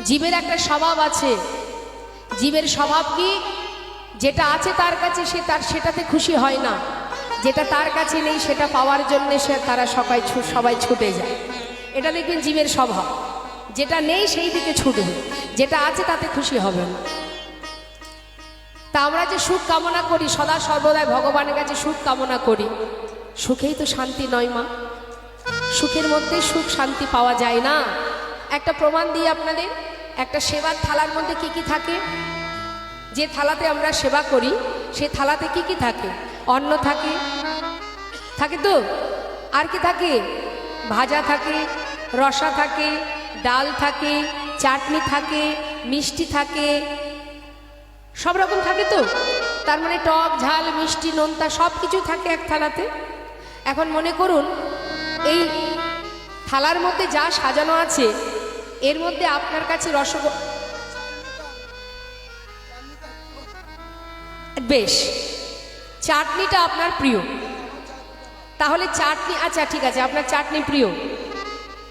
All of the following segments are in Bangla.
জীবের একটা স্বভাব আছে। জীবের স্বভাব কি? যেটা আছে তার কাছে সে সেটাতে খুশি হয় না, যেটা তার কাছে নেই সেটা পাওয়ার জন্য তারা সবাই ছুটে যায়। এটা দেখবেন জীবের স্বভাব, যেটা নেই সেই দিকে ছুটবে, যেটা আছে তাতে খুশি হবে না। তা আমরা যে সুখ কামনা করি, সদা সর্বদাই ভগবানের কাছে সুখ কামনা করি, সুখেই তো শান্তি নয় মা। সুখের মধ্যে সুখ শান্তি পাওয়া যায় না। একটা প্রমাণ দিই আপনাদের। একটা সেবার থালার মধ্যে কি কি থাকে? যে থালাতে আমরা সেবা করি সেই থালাতে কি কি থাকে? অন্ন থাকে, থাকে তো? আর কি থাকে? ভাজা থাকে, রসা থাকে, ডাল থাকে, চাটনি থাকে, মিষ্টি থাকে, সব রকম থাকে তো। তার মানে টক ঝাল মিষ্টি নোনতা সব কিছু থাকে এক থালাতে। এখন মনে করুন এই থালার মধ্যে যা সাজানো আছে এর মধ্যে আপনার কাছে বেশ চাটনিটা আপনার প্রিয়, তাহলে চাটনি, আচ্ছা ঠিক আছে আপনার চাটনি প্রিয়,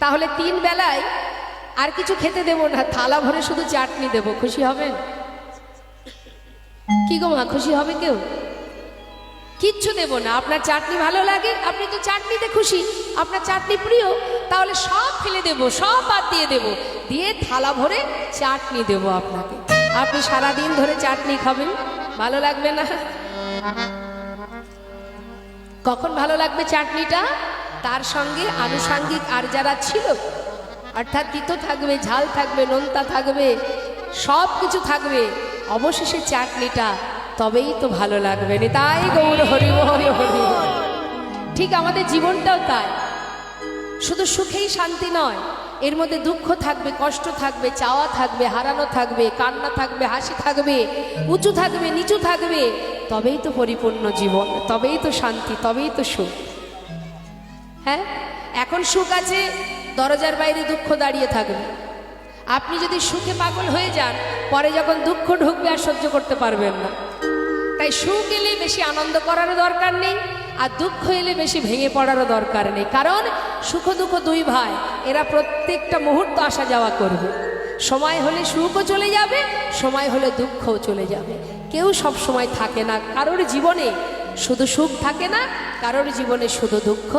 তাহলে 3 বেলায় আর কিছু খেতে দেব না, থালা ভরে শুধু চাটনি দেব, খুশি হবেন? কি গো মা, খুশি হবে কেউ? কিচ্ছু দেব না। আপনার চাটনি ভালো লাগে, আপনি তো চাটনিতে খুশি, আপনার চাটনি প্রিয়, তাহলে সব ফেলে দেব, সব বাদ দিয়ে দেব, দিয়ে থালা ভরে চাটনি দেব আপনাকে। আপনি সারাদিন ধরে চাটনি খাবেন, ভালো লাগবে না? কখন ভালো লাগবে চাটনিটা? তার সঙ্গে আনুষাঙ্গিক আর যারা ছিল, অর্থাৎ তিতো থাকবে, ঝাল থাকবে, নোনতা থাকবে, সব কিছু থাকবে, অবশেষে চাটনিটা, তবেই তো ভালো লাগবে। তাই গৌর হরি হরি হরি। ঠিক আমাদের জীবনটাও তাই। শুধু সুখেই শান্তি নয়, এর মধ্যে দুঃখ থাকবে, কষ্ট থাকবে, চাওয়া থাকবে, হারানো থাকবে, কান্না থাকবে, হাসি থাকবে, উঁচু থাকবে, নিচু থাকবে, তবেই তো পরিপূর্ণ জীবন, তবেই তো শান্তি, তবেই তো সুখ। হ্যাঁ, এখন সুখ আছে, দরজার বাইরে দুঃখ দাঁড়িয়ে থাকবে। আপনি যদি সুখে পাগল হয়ে যান, পরে যখন দুঃখ ঢুকবে আর সহ্য করতে পারবেন না। তাই সুখ এলে বেশি আনন্দ করারও দরকার নেই, আর দুঃখ এলে বেশি ভেঙে পড়ারও দরকার নেই। কারণ সুখ দুঃখ দুই ভাই, এরা প্রত্যেকটা মুহূর্ত আসা যাওয়া করবে। সময় হলে সুখও চলে যাবে, সময় হলে দুঃখও চলে যাবে। কেউ সব সময় থাকে না, কারোর জীবনে শুধু সুখ থাকে না, কারোর জীবনে শুধু দুঃখ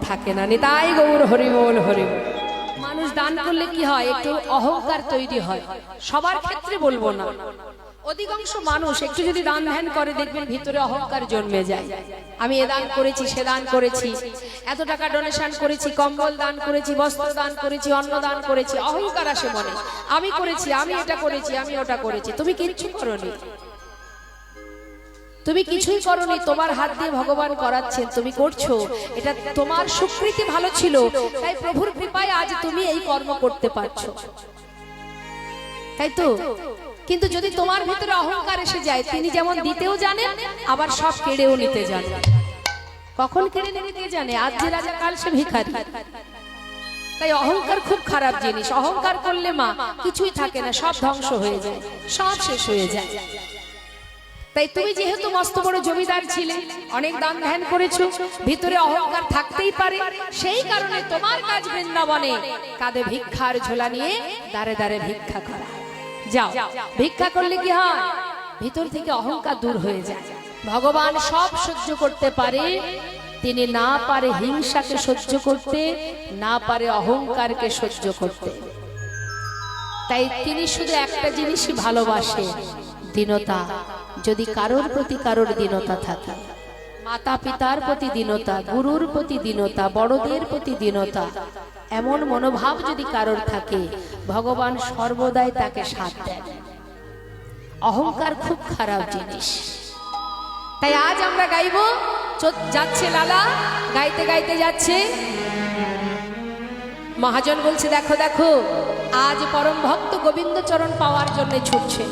থাকে না। নিতাই গৌর হরিবোল হরিবোল। মানুষ দান করলে কি হয়? একটু অহংকার তৈরি হয়, সবার ক্ষেত্রে বলবো না, অধিকাংশ মানুষ একটু যদি দান ধ্যান করে দেখবেন ভিতরে অহংকার জন্মে যায়। আমি এ দান করেছি, সে দান করেছি, এত টাকা ডোনেশন করেছি, কম্বল দান করেছি, বস্ত্র দান করেছি, অন্ন দান করেছি, অহংকার আসে মনে। আমি করেছি, আমি এটা করেছি, আমি ওটা করেছি। তুমি কিচ্ছু করোনি, তুমি কিছুই করোনি, তোমার হাত দিয়ে ভগবান করাচ্ছেন, তুমি করছো, এটা তোমার সুকৃতি ভালো ছিল, তাই প্রভুর কৃপায় আজ তুমি এই কর্ম করতে পারছো, তাই তো? কিন্তু যদি তোমার ভিতরে অহংকার এসে যায়, তিনি যেমন দিতেও জানেন আবার সব কেড়েও নিতে জানেন। কখন কেড়ে নিতে জানে? আজ যে রাজা কাল সে ভিখারি। তাই অহংকার খুব খারাপ জিনিস। অহংকার করলে মা কিছুই থাকে না, সব ধ্বংস হয়ে যায়, সব শেষ হয়ে যায়। তাই তুমি যেহেতু মস্ত বড় জমিদার ছিলে, অনেক দান ধ্যান করেছো, ভিতরে অহংকার থাকতেই পারে, সেই কারণে তোমার কাজ বৃন্দাবনে কাঁধে ভিক্ষার ঝোলা নিয়ে দাঁড়ে দাঁড়ে ভিক্ষা করা। যাও, ভিক্ষা করলে কি হয়? ভিতর থেকে অহংকার দূর হয়ে যায়। ভগবান সব সহ্য করতে পারে, তিনি না পারে হিংসাকে সহ্য করতে, না পারে অহংকারকে সহ্য করতে। তাই তিনি শুধু একটা জিনিসই ভালোবাসে, দীনতা। যদি কারোর প্রতি কারোর দীনতা থাকে, মাতা পিতার প্রতি দীনতা, গুরুর প্রতি দীনতা, বড়দের প্রতি দীনতা, এমন মনোভাব যদি কারোর থাকে, ভগবান সর্বদাই তাকে সাথ দেন। অহংকার খুব খারাপ জিনিস। তাই আজ আমরা গাইব, যাচ্ছে লালা, গাইতে গাইতে যাচ্ছে। মহাজন বলছে, দেখো দেখো, আজ পরম ভক্ত গোবিন্দ চরণ পাওয়ার জন্য ছুটছে।